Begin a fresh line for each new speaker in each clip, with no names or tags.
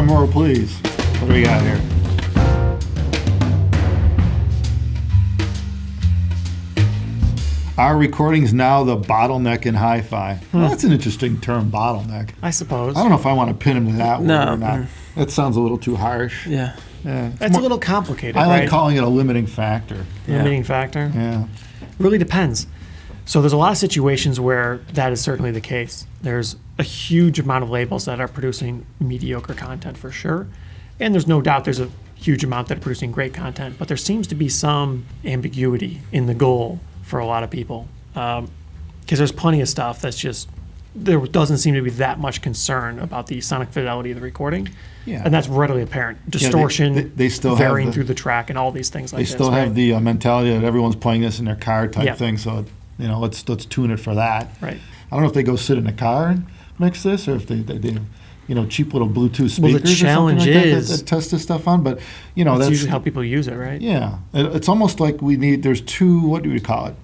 Drum roll, please. What do we got here? Are recordings now the bottleneck in hi-fi? Well, that's an interesting term, bottleneck.
I suppose.
I don't know if I want to pin him to that word or not. That sounds a little too harsh.
Yeah.
It's
a little complicated,
I like
right?
calling it a limiting factor.
Limiting factor?
Yeah.
Really depends. So there's a lot of situations where that is certainly the case. There's a huge amount of labels that are producing mediocre content for sure. And there's no doubt there's a huge amount that are producing great content. But there seems to be some ambiguity in the goal for a lot of people. Because there's plenty of stuff that's just, there doesn't seem to be that much concern about the sonic fidelity of the recording.
Yeah.
And that's readily apparent. Distortion,
they still
varying
have
through the track and all these things like
They
this.
still have the mentality that everyone's playing this in their car type
Yeah.
thing. So, let's tune it for that.
Right.
I don't know if they go sit in a car and mix this, or if they cheap little Bluetooth speakers
Well, the
or something
challenge
like that
is
that test this stuff on. But
that's
that's
usually how people use it, right?
Yeah, it's almost like there's two. What do we call it?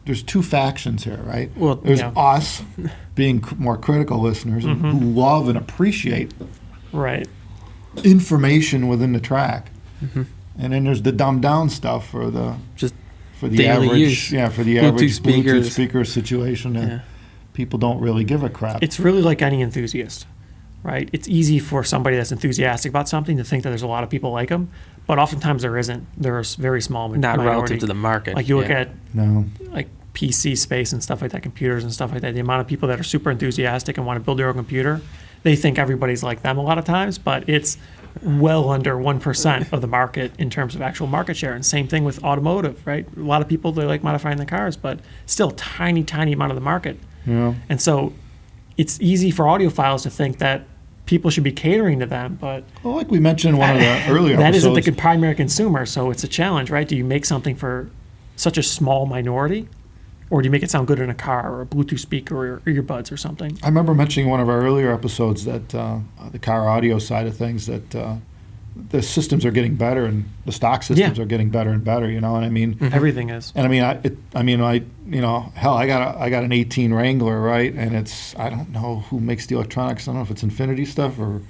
There's two factions here, right?
Well,
there's us being more critical listeners who love and appreciate
right
information within the track, and then there's the dumbed down stuff for the
daily
average
use.
for the
Bluetooth
average
speakers.
Bluetooth speaker situation that people don't really give a crap.
It's really like any enthusiast, right? It's easy for somebody that's enthusiastic about something to think that there's a lot of people like them, but oftentimes there isn't. There's very small
Not
minority.
relative to the market.
Like you look at
No.
like PC space and stuff like that, computers and stuff like that, the amount of people that are super enthusiastic and want to build their own computer, they think everybody's like them a lot of times, but it's well under 1% of the market in terms of actual market share. And same thing with automotive, right? A lot of people, they like modifying their cars, but still tiny amount of the market.
Yeah.
And so it's easy for audiophiles to think that people should be catering to them, but
Well, like we mentioned in one of the earlier
that
episodes.
isn't the primary consumer, so it's a challenge, right? Do you make something for such a small minority, or do you make it sound good in a car or a Bluetooth speaker or earbuds or something?
I remember mentioning in one of our earlier episodes that the car audio side of things, that the systems are getting better and the stock systems are getting better and better. You know what I mean?
Everything is.
And I got an 18 Wrangler, right? And I don't know who makes the electronics. I don't know if it's Infinity stuff or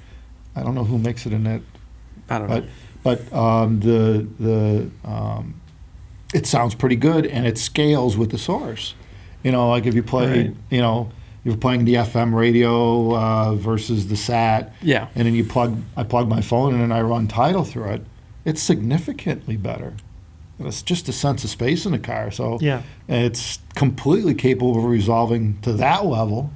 I don't know who makes it in it.
I don't know.
But it sounds pretty good and it scales with the source. Like if you play,
Right.
you're playing the FM radio versus the SAT.
Yeah.
And then I plug my phone in and I run Tidal through it. It's significantly better. It's just a sense of space in the car. So it's completely capable of resolving to that level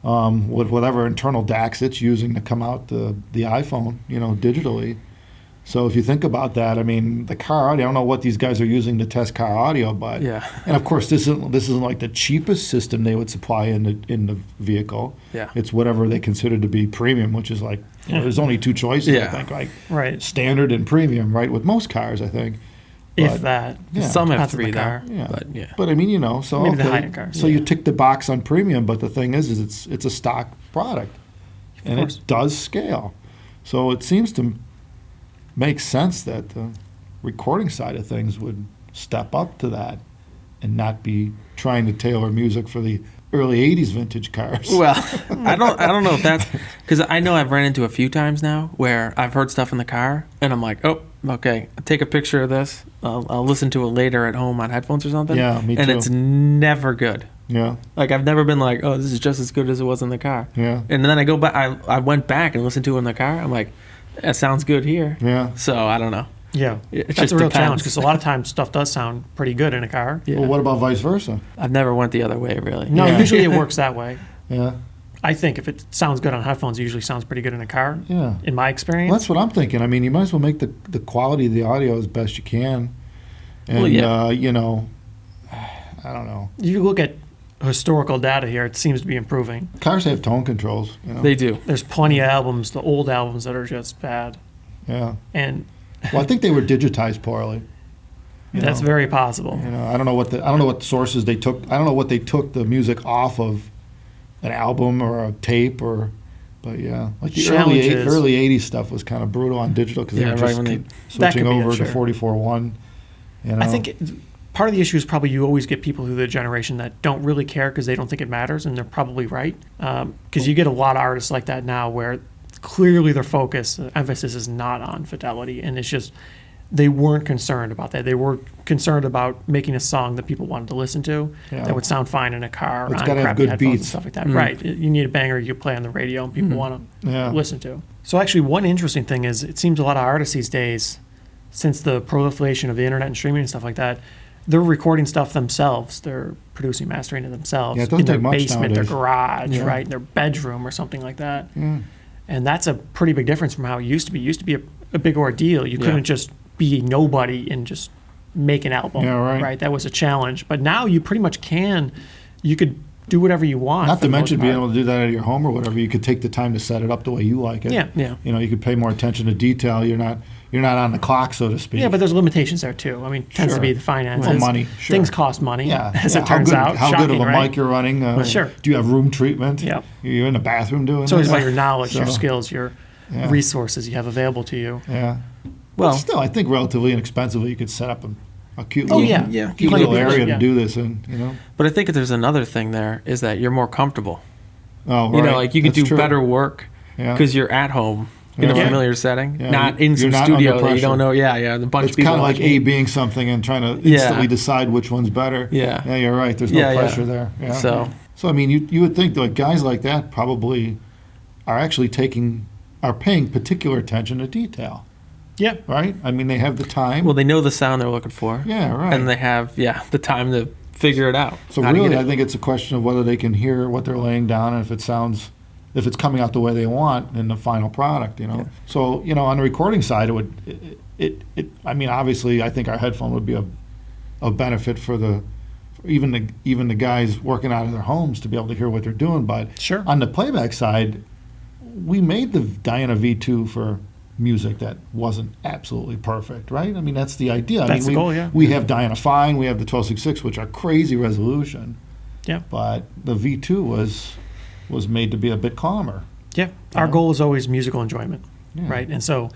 with whatever internal DACs it's using to come out the iPhone, digitally. So if you think about that, I mean, the car audio, I don't know what these guys are using to test car audio, but and of course this isn't like the cheapest system they would supply in the vehicle.
Yeah.
It's whatever they consider to be premium, which is like there's only two choices, I think, like standard and premium, right? With most cars, I think.
If that.
Some have
Depends on the
3
car.
though.
But I mean, so
Maybe the high-end cars.
So you tick the box on premium, but the thing is it's a stock product, and it does scale. So it seems to make sense that the recording side of things would step up to that and not be trying to tailor music for the early 80s vintage cars.
Well, I don't know if that's because I know I've ran into a few times now where I've heard stuff in the car and I'm like, oh, okay, I'll take a picture of this. I'll listen to it later at home on headphones or something.
Yeah, me too.
And it's never good.
Yeah.
Like I've never been like, oh, this is just as good as it was in the car.
Yeah.
And then I go back. I went back and listened to it in the car. I'm like, that sounds good here.
Yeah.
So I don't know.
Yeah,
It
that's
just
a real
depends.
challenge because a lot of times stuff does sound pretty good in a car.
Yeah.
Well, what about vice versa?
I've never went the other way really.
No,
Yeah.
usually it works that way.
Yeah.
I think if it sounds good on headphones, it usually sounds pretty good in a car.
Yeah.
In my experience.
Well, that's what I'm thinking. I mean, you might as well make the quality of the audio as best you can. And,
Well,
I don't know.
You look at historical data here, it seems to be improving.
Cars have tone controls.
They do.
There's plenty of albums, the old albums, that are just bad.
Yeah.
And
Well, I think they were digitized poorly.
that's very possible.
I don't know what sources they took. I don't know what they took the music off of, an album or a tape but yeah, like the
Challenges.
early '80s stuff was kind of brutal on digital because they
Yeah,
were
right
just
when they-
That could
switching
be it,
over to
sure.
44.1.
I think part of the issue is probably you always get people through the generation that don't really care because they don't think it matters, and they're probably right. Because you get a lot of artists like that now where clearly their focus, emphasis is not on fidelity, and it's just they weren't concerned about that. They were concerned about making a song that people wanted to listen to that would sound fine in a car
It's
on
gotta have
crappy
good
headphones and
beats.
stuff like that. Right. You need a banger you play on the radio and people want to
Yeah.
listen to. So actually one interesting thing is it seems a lot of artists these days, since the proliferation of the internet and streaming and stuff like that, they're recording stuff themselves. They're producing, mastering it themselves
Yeah, it doesn't
in their
take much
basement,
nowadays.
their garage,
Yeah.
right, in their bedroom or something like that.
Yeah.
And that's a pretty big difference from how it used to be. It used to be a big ordeal. You couldn't just be nobody and just make an album,
Yeah, right.
That was a challenge. But now you pretty much can. You could do whatever you want.
Not
for
to
the most
mention being
part.
able to do that at your home or whatever. You could take the time to set it up the way you like it.
Yeah.
You know, you could pay more attention to detail. You're not on the clock, so to speak.
Yeah, but there's limitations there too. I mean, it tends to
Sure.
be the finances.
Well, money, sure.
Things cost money,
Yeah,
as
yeah.
it turns out.
How
Shocking,
good of a
right?
mic you're running?
Sure.
Do you have room treatment?
Yep.
You're in the bathroom doing
It's always
this?
about your knowledge, your
So,
skills, your
yeah.
resources you have available to you.
Yeah.
Well-
But still, I think relatively inexpensively, you could set up a cute
Oh,
little,
yeah.
Yeah.
cute
Plenty
little
of
area
yeah.
to do this in. You know.
But I think there's another thing there is that you're more comfortable.
Oh,
You
right.
know, like you can
That's
do
true.
better work
Yeah.
because you're at home in a
Yeah.
familiar setting,
Yeah,
not in
you're
some
not
studio
under
that you don't
pressure.
know. Yeah, the bunch
It's
of people.
kind of like
watching.
A being something and trying to
Yeah.
instantly decide which one's better.
Yeah.
Yeah, you're right. There's no
Yeah, yeah.
pressure there. Yeah.
So
So I mean, you would think that guys like that probably are actually are paying particular attention to detail,
Yeah.
right? I mean, they have the time.
well, they know the sound they're looking for.
Yeah, right.
And they have the time to figure it out.
So
how to
really,
get
I
it.
think it's a question of whether they can hear what they're laying down and if it's coming out the way they want in the final product, you know.
Yeah.
So, you know, on the recording side, I mean, obviously, I think our headphone would be a benefit for even the guys working out of their homes to be able to hear what they're doing. But
Sure.
on the playback side, we made the Diana V2 for music that wasn't absolutely perfect, right? I mean, that's the idea.
That's
I mean,
the goal, yeah.
We have Diana Fine, we have the 1266, which are crazy resolution.
Yeah.
But the V2 was made to be a bit calmer.
Yeah. Our goal is always musical enjoyment,
Yeah.
right? And so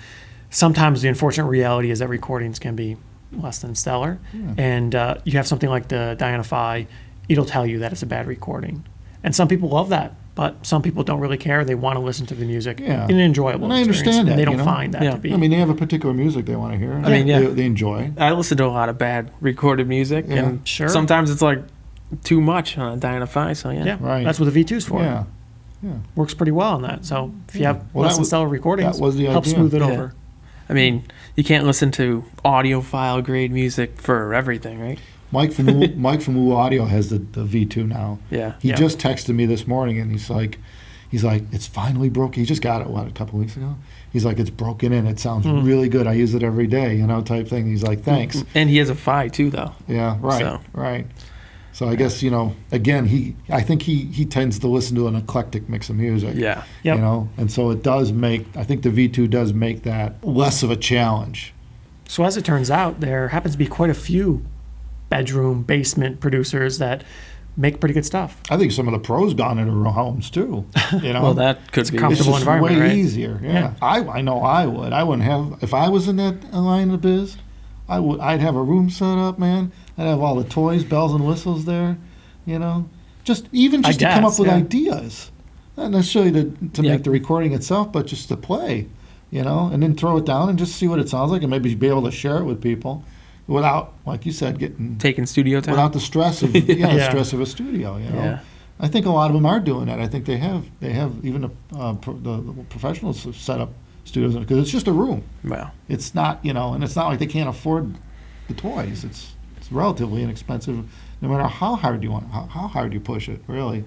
sometimes the unfortunate reality is that recordings can be less than stellar.
Yeah.
And you have something like the Diana Phi, it'll tell you that it's a bad recording. And some people love that, but some people don't really care. They want to listen to the music
Yeah.
in an enjoyable
And I
experience,
understand that,
and they don't
you know?
find that
Yeah.
to be.
I mean, they have a particular music they want to hear.
I mean, yeah.
They enjoy.
I listen to a lot of bad recorded music,
Yeah.
and
Sure.
sometimes it's like too much on Diana Phi. So yeah.
yeah,
Right.
that's what the V2's for.
Yeah.
Works pretty well on that. So if you have
Well,
less
that
than
was-
stellar recordings,
that was the
help
idea.
smooth it
Yeah.
over.
I mean, you can't listen to audiophile grade music for everything, right?
Mike from Woo Audio has the V2 now.
Yeah.
He
Yeah.
just texted me this morning, and he's like, it's finally broken. He just got it a couple weeks ago. He's like, it's broken in. It sounds really good. I use it every day, type thing. He's like, thanks.
And he has a Phi too, though.
Yeah, right,
So.
right. So I guess again, I think he tends to listen to an eclectic mix of music.
Yeah.
Yep.
And so it does I think the V2 does make that less of a challenge.
So as it turns out, there happens to be quite a few bedroom, basement producers that make pretty good stuff.
I think some of the pros gone into their homes too.
Well, that could be.
comfortable
It's just
environment,
way
right?
easier. Yeah.
Yeah.
I know I would. I wouldn't have if I was in that line of biz. I'd have a room set up, man. I'd have all the toys, bells and whistles there. Just to come up
guess,
with
yeah.
ideas, not necessarily to
Yeah.
make the recording itself, but just to play. And then throw it down and just see what it sounds like, and maybe be able to share it with people without, like you said,
Taking studio time.
without the stress of the
Yeah.
stress of a studio.
Yeah.
I think a lot of them are doing that. I think they have even the professionals have set up studios because it's just a room.
Wow.
It's not and it's not like they can't afford the toys. It's relatively inexpensive, no matter how hard you how hard you push it. Really,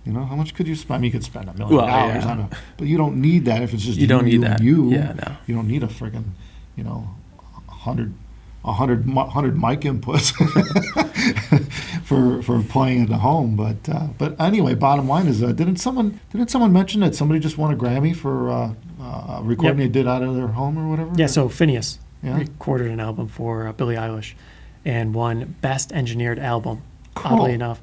how much could you spend? I mean, you could spend $1 million
Well, yeah.
on but you don't need that if it's just
You don't need
you
that.
and you.
Yeah, no.
You don't need a friggin' 100 mic inputs for playing at the home. But anyway, bottom line is, didn't someone mention that somebody just won a Grammy for a recording they did out of their home or whatever?
Yeah, so Phineas
Yeah.
recorded an album for Billie Eilish and won Best Engineered Album,
Cool.
oddly enough.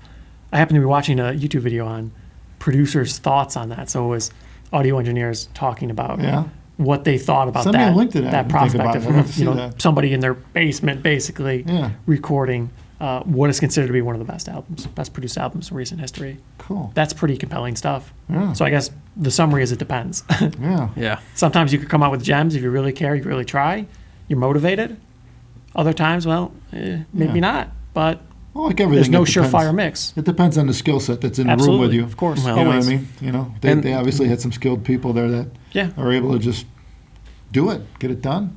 I happened to be watching a YouTube video on producers' thoughts on that. So it was audio engineers talking about
Yeah.
what they thought about
Send me a
that,
link to that and think
prospect
about
of
it. I'd love to see that.
somebody in their basement basically
Yeah.
recording what is considered to be one of the best produced albums in recent history.
Cool.
That's pretty compelling stuff.
Yeah.
So I guess the summary is it depends.
Yeah.
Yeah.
Sometimes you could come out with gems if you really care, you really try, you're motivated. Other times, well, maybe
Yeah.
not. But
Well, like everything,
there's no
it depends.
surefire mix.
It depends on the skill set that's in the room
Absolutely,
with you.
of course.
Well,
You know what I
always.
mean? You know,
And-
they obviously had some skilled people there that
Yeah.
are able to just do it, get it done,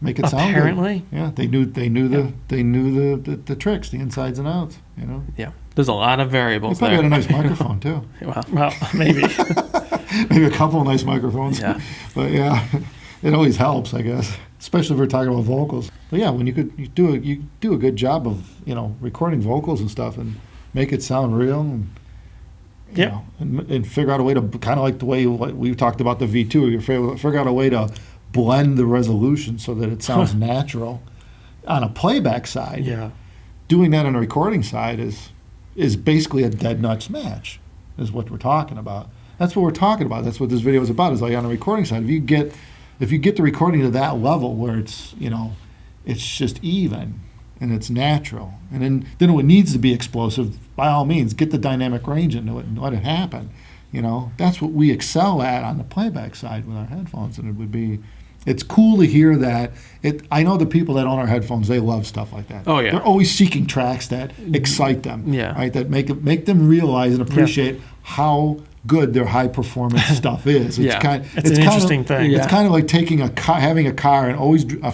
make it sound good.
Apparently.
Yeah, they knew the tricks, the insides and outs. You know,
Yeah. There's a lot of
they
variables
probably
there.
had a nice microphone too.
Wow.
Well, maybe.
Maybe a couple of nice microphones.
Yeah.
But yeah, it always helps, I guess, especially if we're talking about vocals. But yeah, when you do a good job of recording vocals and stuff and make it sound real and you
Yep.
know, and figure out a way to kind of like the way we talked about the V2. You figure out a way to blend the resolution so that it sounds natural. On a playback side,
Yeah.
doing that on a recording side is basically a dead nuts match, is what we're talking about. That's what we're talking about. That's what this video is about. Is like on the recording side, if you get the recording to that level where it's it's just even and it's natural, and then when it needs to be explosive, by all means, get the dynamic range into it and let it happen. That's what we excel at on the playback side with our headphones, and it would be. It's cool to hear that. I know the people that own our headphones, they love stuff like that.
Oh, yeah.
They're always seeking tracks that excite them.
Yeah.
Right. That make them realize and appreciate how good their high performance stuff is.
Yeah.
It's an interesting thing.
Yeah.
It's kind of like taking having a car and always a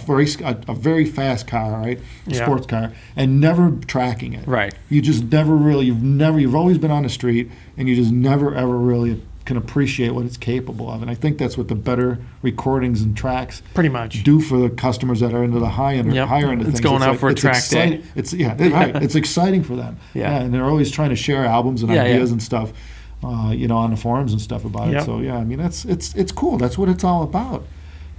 very fast car, right? A
Yeah.
sports car, and never tracking it.
Right.
You just you've always been on the street, and you just never ever really can appreciate what it's capable of. And I think that's what the better recordings and tracks
Pretty much.
do for the customers that are into the higher end
Yep.
of
It's
things.
going out for a track
exciting.
day.
It's right. It's exciting for them.
Yeah.
And they're always trying to share albums and
Yeah,
ideas
yeah.
and stuff, on the forums and stuff about
Yep.
it. So yeah, I mean it's cool. That's what it's all about.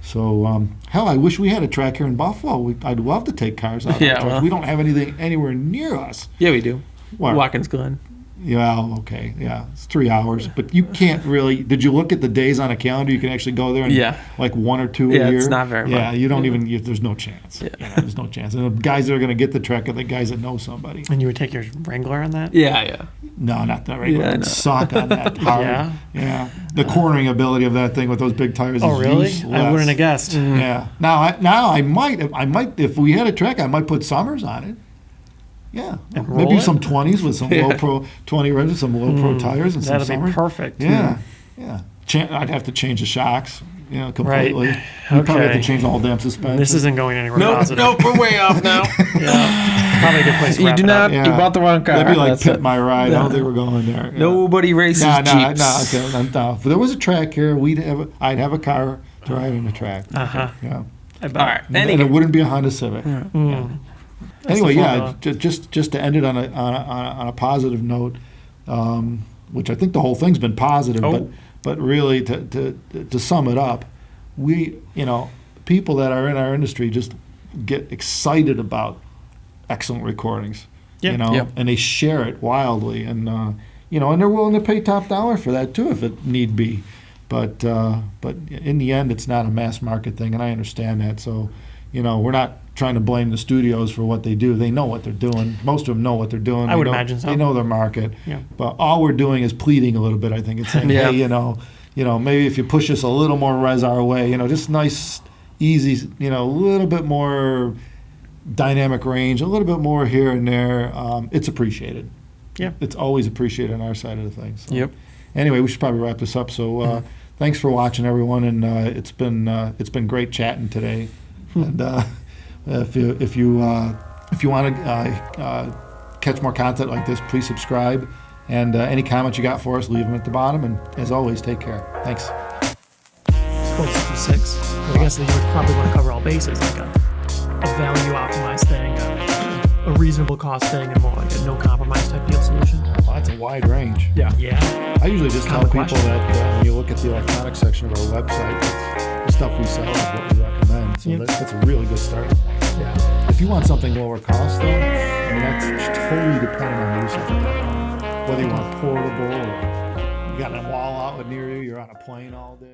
So hell, I wish we had a track here in Buffalo. I'd love to take cars out.
Yeah,
on tracks.
well.
We don't have anything anywhere near us.
Yeah, we do.
Where?
Watkins Glen.
Yeah, okay, yeah, it's 3 hours, but you can't really. Did you look at the days on a calendar? You can actually go there and
Yeah.
like 1 or 2 a
Yeah,
year.
it's not very
Yeah,
much.
you don't even. There's no chance.
Yeah.
There's no chance. And the guys that are going to get the trek are the guys that know somebody.
And you would take your Wrangler on that?
Yeah, yeah.
No, not that regular.
Yeah, I
I'd
know.
suck on that hard.
Yeah?
Yeah. The cornering ability of that thing with those big tires
Oh,
is
really?
useless.
I wouldn't have guessed.
Yeah. Now I might if we had a trek, I might put Summers on it. Yeah.
And
Maybe
roll it?
some 20s with some low pro 20 rims, some low pro tires and some
That'd be
Summers.
perfect.
Yeah. Yeah. I'd have to change the shocks, completely.
Right.
You'd probably have
Okay.
to change the whole damn suspension.
This isn't going anywhere
Nope,
positive.
nope, we're way off now.
Yeah. Probably a good place to
You
wrap
do
it up.
not. You
Yeah.
bought the wrong car.
That'd be like
That's
Pit
it.
My Ride. I
No.
don't think we're going there. Yeah.
Nobody races Jeeps.
No. If there was a track here, I'd have a car to ride in the track.
Uh-huh.
Yeah.
I bet.
All right.
And it
Anyway,
wouldn't be a Honda Civic.
Mm.
Anyway,
the
yeah,
formula.
just to end it on a positive note, which I think the whole thing's been positive,
Oh.
but really to sum it up, we people that are in our industry just get excited about excellent recordings,
Yeah.
Yep.
and they share it wildly, and and they're willing to pay top dollar for that too if it need be, but in the end, it's not a mass market thing, and I understand that. So, we're not trying to blame the studios for what they do. They know what they're doing. Most of them know what they're doing.
I would
They know-
imagine so.
They know their market.
Yeah.
But all we're doing is pleading a little bit. I think it's saying,
Yeah.
hey, maybe if you push us a little more res our way, just nice, easy, a little bit more dynamic range, a little bit more here and there. It's appreciated.
Yeah.
It's always appreciated on our side of the thing. So.
Yep.
Anyway, we should probably wrap this up. So thanks for watching, everyone, and it's been great chatting today. And if you want to catch more content like this, please subscribe. And any comments you got for us, leave them at the bottom. And as always, take care. Thanks.
Code 66. I guess that you would probably want to cover all bases, like a value optimized thing, a reasonable cost thing, and more like a no compromise type deal solution.
Well, that's a wide range.
Yeah.
I usually just tell
Common
people
question.
that when you look at the electronics section of our website, the stuff we sell is what we recommend. So
Yeah.
that's a really good start.
Yeah.
If you want something lower cost, though, that's totally dependent on usage at that point. Whether you want portable or you got a wall out near you, you're on a plane all day.